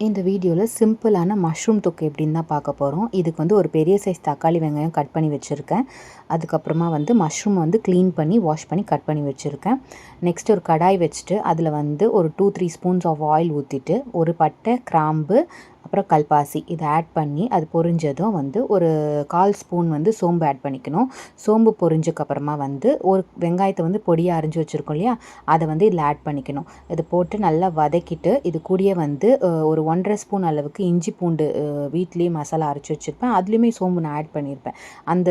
இந்த வீடியோவில் சிம்பிளான மஷ்ரூம் தொக்கு எப்படின்னு தான் பார்க்க போகிறோம். இதுக்கு வந்து ஒரு பெரிய சைஸ் தக்காளி வெங்காயம் கட் பண்ணி வச்சுருக்கேன். அதுக்கப்புறமா வந்து மஷ்ரூம் வந்து க்ளீன் பண்ணி வாஷ் பண்ணி கட் பண்ணி வச்சுருக்கேன். நெக்ஸ்ட் ஒரு கடாய் வச்சுட்டு அதில் வந்து ஒரு 2-3 ஸ்பூன்ஸ் ஆஃப் ஆயில் ஊற்றிட்டு ஒரு பட்டை, கிராம்பு, அப்புறம் கல்பாசி இதை ஆட் பண்ணி அது பொரிஞ்சதும் வந்து ஒரு 1/4 ஸ்பூன் வந்து சோம்பு ஆட் பண்ணிக்கணும். சோம்பு பொரிஞ்சதுக்கப்புறமா வந்து ஒரு வெங்காயத்தை வந்து பொடியாக அரிஞ்சு வச்சுருக்கோம் இல்லையா, அதை வந்து இதில் ஆட் பண்ணிக்கணும். இது போட்டு நல்லா வதக்கிட்டு இது கூடயே வந்து ஒரு 1.5 ஸ்பூன் அளவுக்கு இஞ்சி பூண்டு வீட்லேயே மசாலா அரைச்சி வச்சுருப்பேன். அதுலேயுமே சோம்பு நான் ஆட் பண்ணியிருப்பேன். அந்த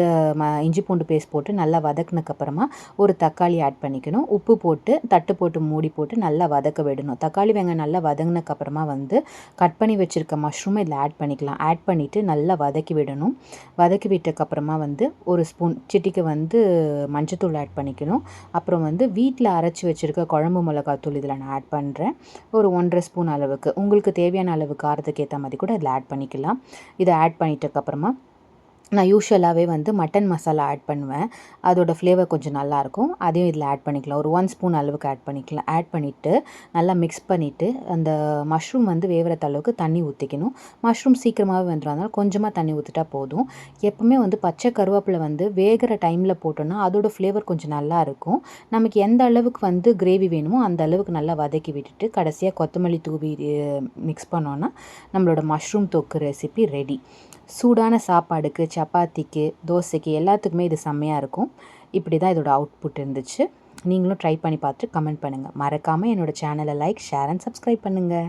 இஞ்சி பூண்டு பேஸ்ட் போட்டு நல்லா வதக்குனதுக்கப்புறமா ஒரு தக்காளி ஆட் பண்ணிக்கணும். உப்பு போட்டு தட்டு போட்டு மூடி போட்டு நல்லா வதக்க விடணும். தக்காளி வெங்காயம் நல்லா வதங்கினதுக்கப்புறமா வந்து கட் பண்ணி வச்சுருக்க மஷ்ரூமை இதில் ஆட் பண்ணிக்கலாம். ஆட் பண்ணிவிட்டு நல்லா வதக்கி விடணும். வதக்கி விட்டதுக்கப்புறமா வந்து ஒரு ஸ்பூன் சிட்டிக்கு வந்து மஞ்சத்தூள் ஆட் பண்ணிக்கணும். அப்புறம் வந்து வீட்டில் அரைச்சி வச்சுருக்க குழம்பு மிளகாத்தூள் இதில் நான் ஆட் பண்ணுறேன். ஒரு 1.5 ஸ்பூன் அளவுக்கு உங்களுக்கு தேவையான அளவு காரத்துக்கு ஏற்ற மாதிரி கூட இதில் ஆட் பண்ணிக்கலாம். இதை ஆட் பண்ணிட்டதுக்கப்புறமா நான் யூஷுவலாகவே வந்து மட்டன் மசாலா ஆட் பண்ணுவேன். அதோடய ஃப்ளேவர் கொஞ்சம் நல்லாயிருக்கும். அதையும் இதில் ஆட் பண்ணிக்கலாம். ஒரு 1 ஸ்பூன் அளவுக்கு ஆட் பண்ணிக்கலாம். ஆட் பண்ணிவிட்டு நல்லா மிக்ஸ் பண்ணிவிட்டு அந்த மஷ்ரூம் வந்து வேகிற அளவுக்கு தண்ணி ஊற்றிக்கணும். மஷ்ரூம் சீக்கிரமாகவே வந்துடும், அதனால் கொஞ்சமாக தண்ணி ஊற்றிட்டா போதும். எப்போவுமே வந்து பச்சை கருவேப்பிலை வந்து வேகிற டைமில் போட்டோன்னா அதோடய ஃப்ளேவர் கொஞ்சம் நல்லாயிருக்கும். நமக்கு எந்த அளவுக்கு வந்து கிரேவி வேணுமோ அந்த அளவுக்கு நல்லா வதக்கி விட்டுட்டு கடைசியாக கொத்தமல்லி தூவி மிக்ஸ் பண்ணோன்னா நம்மளோட மஷ்ரூம் தொக்கு ரெசிபி ரெடி. சூடான சாப்பாடுக்கு, சப்பாத்திக்கு, தோசைக்கு எல்லாத்துக்குமே இது செம்மையாக இருக்கும். இப்படி தான் இதோட அவுட்புட் இருந்துச்சு. நீங்களும் ட்ரை பண்ணி பார்த்துட்டு கமெண்ட் பண்ணுங்கள். மறக்காமல் என்னோடய சேனலை லைக், ஷேர் அண்ட் சப்ஸ்கிரைப் பண்ணுங்கள்.